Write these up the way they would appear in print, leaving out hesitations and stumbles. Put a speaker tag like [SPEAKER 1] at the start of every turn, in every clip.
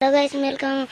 [SPEAKER 1] Hello guys, welcome.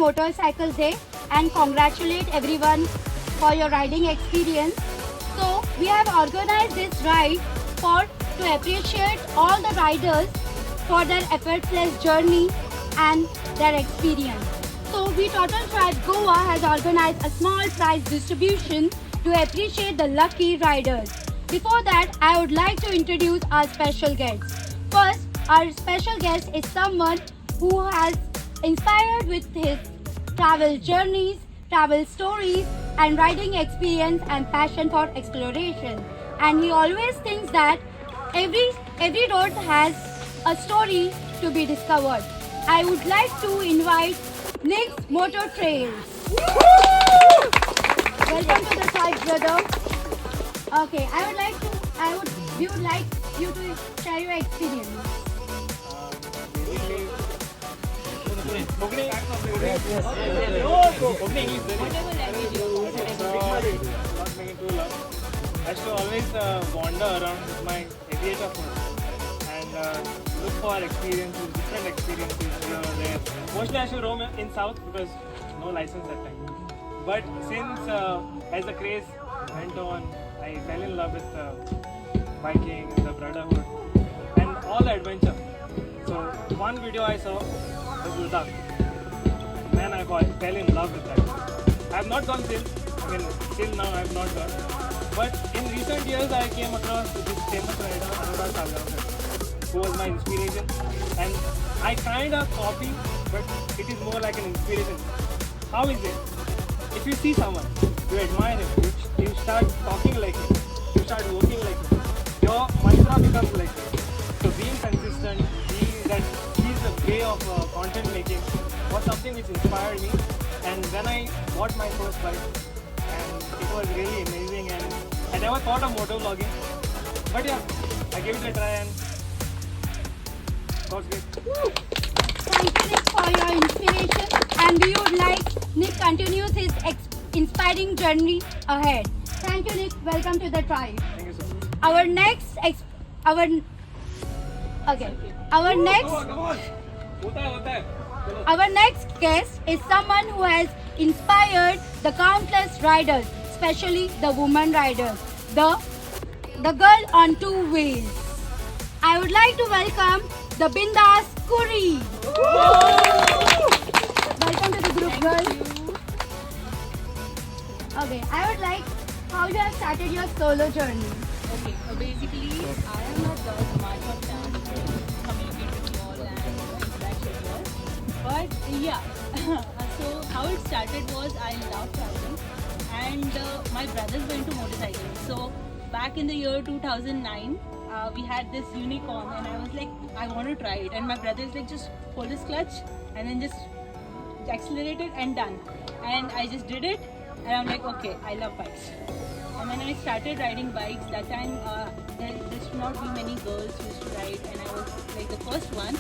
[SPEAKER 1] Motorcycle Day and congratulate everyone for your riding experience. So we have organized this ride to appreciate all the riders for their effortless journey and their experience. So we Total Tribe Goa has organized a small prize distribution to appreciate the lucky riders. Before that, I would like to introduce our special guests. First, our special guest is someone who has inspired with his travel journeys, travel stories, and riding experience and passion for exploration. And he always thinks that every road has a story to be discovered. I would like to invite Nick's Motor Trails. Welcome to the site, brother. Okay, we would like you to share your experience.
[SPEAKER 2] I used to always wander around with my aviator phone and look for experiences, different experiences here or there. Mostly I used to roam in south because no license that time. But since as the craze went on, I fell in love with biking, the brotherhood, and all the adventure. So one video I saw was Ladakh. Man, I fell in love with that. I have not gone till now I have not gone. But in recent years I came across this famous rider, Anurag Salgaonkar, who was my inspiration. And I kind of copy, but it is more like an inspiration. How is it? If you see someone, you admire him, you start talking like him, you start working like him, your mantra becomes like him. So being consistent, he's a way of content making was something which inspired me. And then I bought my first bike, and it was really amazing. And I never thought of motovlogging, but yeah, I gave it a try and it was great.
[SPEAKER 1] Thank you, Nick, for your inspiration, and we would like Nick continues his inspiring journey ahead. Thank you, Nick. Welcome to the tribe.
[SPEAKER 2] Thank you so much.
[SPEAKER 1] Our next guest is someone who has inspired the countless riders, especially the women riders, the girl on two wheels. I would like to welcome the Bindas Kuri. Welcome to the group, girl. Okay, I would like how you have started your solo journey.
[SPEAKER 3] Okay, basically, I am not the much of time to communicate with you all and interact with you all. But yeah, so how it started was I love traveling and my brothers went to motorcycling. So back in the year 2009, we had this unicorn and I was like, I want to try it. And my brother is like, just hold this clutch and then just accelerate it and done. And I just did it and I'm like, okay, I love bikes. And when I started riding bikes, that time there should not be many girls who used to ride, and I was like the first one.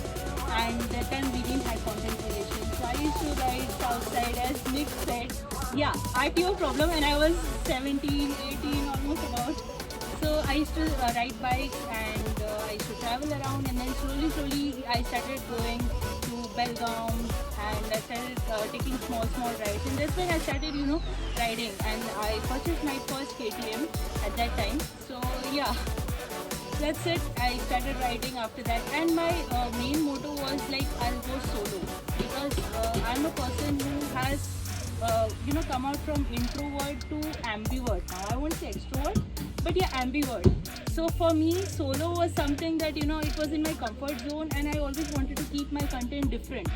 [SPEAKER 3] And that time we didn't have content creation, so I used to ride outside, as Nick said. Yeah, RTO problem, and I was 17, 18, almost about. So I used to ride bikes and I used to travel around, and then slowly I started going to Belgaum and I started taking small rides, and that's when I started riding, and I purchased my first KTM at that time. So yeah, that's it. I started riding after that, and my main motto was like, I'll go solo, because I'm a person who has come out from introvert to ambivert. Now I won't say extrovert, but yeah, ambivert. So for me, solo was something that it was in my comfort zone, and I always wanted to keep my content different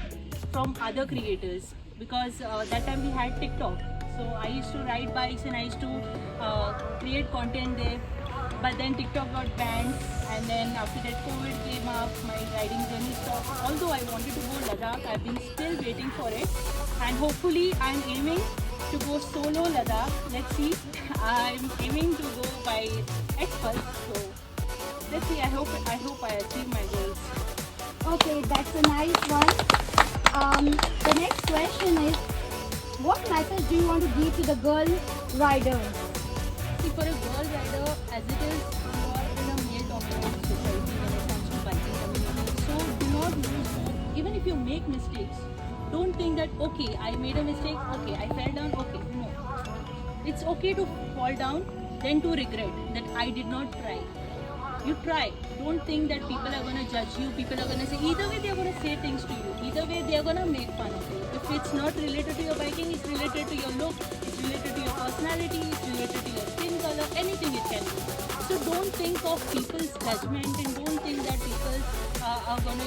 [SPEAKER 3] from other creators, because that time we had TikTok. So I used to ride bikes and I used to create content there. But then TikTok got banned, and then after that COVID came up, my riding journey stopped. Although I wanted to go Ladakh, I've been still waiting for it, and hopefully I'm aiming to go solo Ladakh. Let's see. I'm aiming to go by X-Pulse. So let's see. I hope I achieve my goals.
[SPEAKER 1] Okay, that's a nice one. The next question is, what message do you want to give to the girl riders?
[SPEAKER 3] See, for a girl rider, as it is, you are in a male-dominated society when it comes to biking community. So do not lose hope. Even if you make mistakes, Don't think that okay, I made a mistake, okay, I fell down, okay. No. It's okay to fall down than to regret that I did not try. You try. Don't think that people are gonna judge you, people are gonna say, either way they are gonna say things to you, either way they are gonna make fun of you. If it's not related to your biking, it's related to your look, it's related to your personality, it's related to your skin color, anything it can be. So don't think of people's judgment and don't think that people are gonna,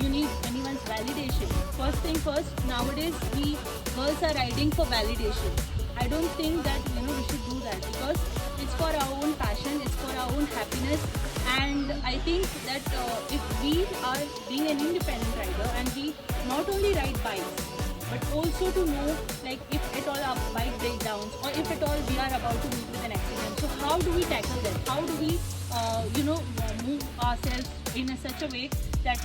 [SPEAKER 3] you need anyone's validation. First thing first, nowadays we girls are riding for validation. I don't think that we should do that because it's for our own passion, it's for our own happiness, and I think that if we are being an independent rider and we not only ride bikes but also to know like if at all our bike breakdowns or if at all we are about to meet with an accident, so how do we tackle that? How do we move ourselves in such a way that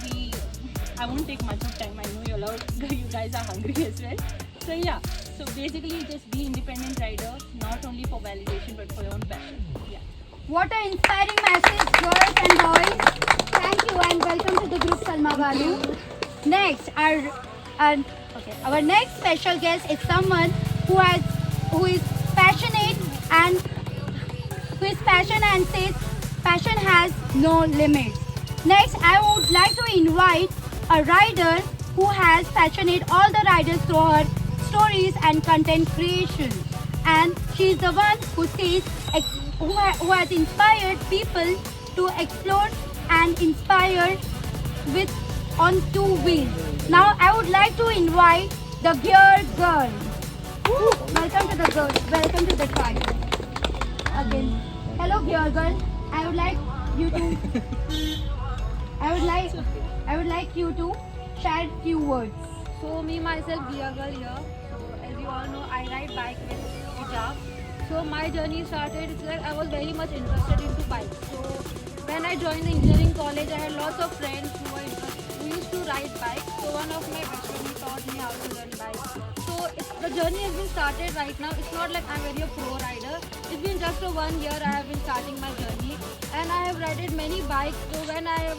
[SPEAKER 3] I won't take much of time, I know you guys are hungry as well. So yeah, so basically just be independent rider, not only for validation but for your own passion. Yeah.
[SPEAKER 1] What an inspiring message, girls and boys. Thank you and welcome to the group, Salma Balu. Next, our next special guest is someone who is passionate and says passion has no limits. Next, I would like to invite a rider who has passionate all the riders through her stories and content creation, and she is the one who says who has inspired people to explore and inspire with on two wheels. Now I would like to invite the Gear Girl. Woo! Welcome to the girl. Welcome to the tribe. Again, hello Gear Girl. I would like you to share few words.
[SPEAKER 4] So me myself Gear Girl here. So as you all know, I ride bike with hijab. So my journey started, it's like I was very much interested into bikes. So when I joined the engineering college, I had lots of friends who used to ride bikes. So one of my best friends taught me how to learn bikes. So the journey has been started right now. It's not like I'm very a pro rider. It's been just 1 year I have been starting my journey. And I have ridden many bikes. So when I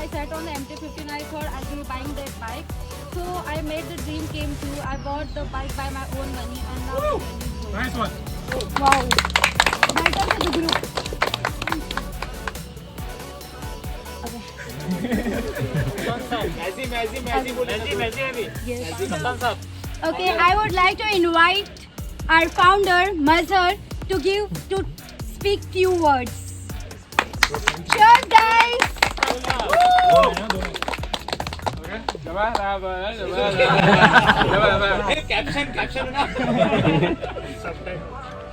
[SPEAKER 4] sat on the MT-15, I thought I'll be buying that bike. So I made the dream came true. I bought the bike by my own money and now the journey is going.
[SPEAKER 2] Nice one.
[SPEAKER 1] Wow. Welcome to the group. Okay, I would like to invite our founder, Mazhar, to speak few words. Cheers, guys!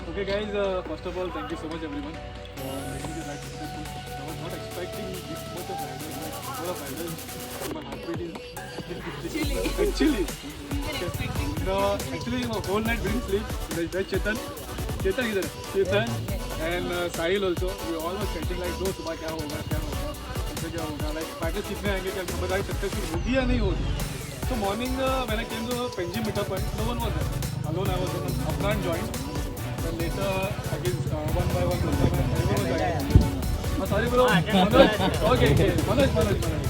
[SPEAKER 5] Okay guys, first of all, thank you so much everyone for making this ride successful. I was not expecting this much of riders, like all of riders. My heartbeat is chilly. Actually, whole night didn't sleep. There's Chetan is there. Chetan and Sahil also. We all were chatting like, "Do सुबह क्या होगा, ऐसे क्या होगा? Like practice कितने आएंगे, क्या हमारी ride successful होगी या नहीं होगी?" So morning when I came to Penji meetup point, no one was there. Alone I was there. Afnan joined. Then later, again, one by one, everyone was there. Sorry bro,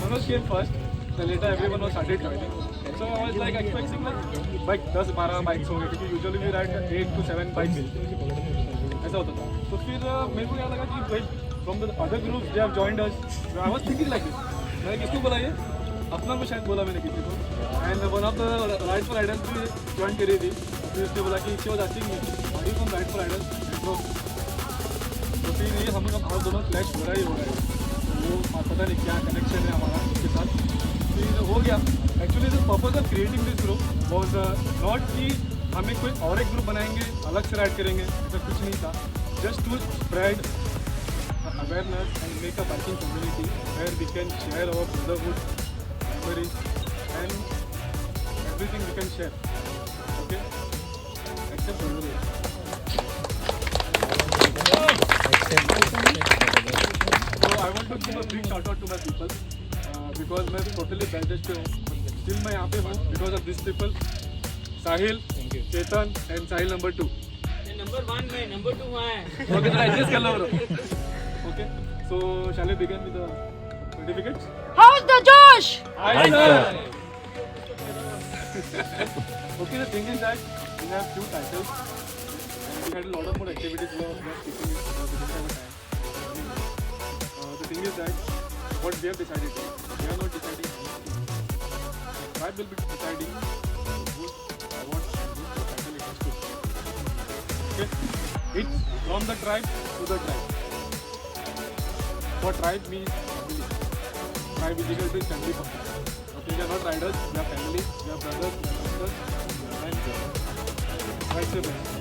[SPEAKER 5] Manoj came first. Then later everyone was started joining. So I was like expecting like 10-12 bikes होंगे क्योंकि usually we ride 8 to 7 bikes. ऐसा होता था. तो फिर मेरे को क्या लगा कि भाई from the other groups they have joined us. So I was thinking like this. मैंने किसको बोला ये? अपना को शायद बोला मैंने किसी को. And one of the Ride for Riders भी join करी थी. फिर उसने बोला कि she was asking me, are you from Ride for Riders? No. तो फिर ये हम लोग दोनों क्लैश हो रहा है. वो पता नहीं क्या कनेक्शन है हमारा उसके साथ. फिर हो गया. Actually the purpose of creating this group was not कि हमें कोई और एक ग्रुप बनाएंगे अलग से राइड करेंगे ऐसा कुछ नहीं था. Just to spread awareness and make a biking community where we can share our brotherhood, memories and everything we can share. Okay? Except brotherhood. So I want to give a big shout out to my people because मैं totally bandaged पे हूँ. Still मैं यहाँ पे हूँ because of these people. Sahil, Chetan and Sahil number 2.
[SPEAKER 2] Number 1 में, number 2 वहाँ है.
[SPEAKER 5] Okay, तो adjust कर लो bro. Okay, so shall we begin with the certificates?
[SPEAKER 1] How's the Josh?
[SPEAKER 5] Hi sir. Okay, the thing is that we have few titles and we had a lot of more activities we are speaking within our time. The thing is that what we have decided, we are not deciding anything. Tribe will be deciding whose award and whose title it has to. Okay? It's from the tribe to the tribe. For tribe means family. Tribe is equal to family function. Okay, we are not riders, we are family, we are brothers, we are sisters, we are friends, vice versa.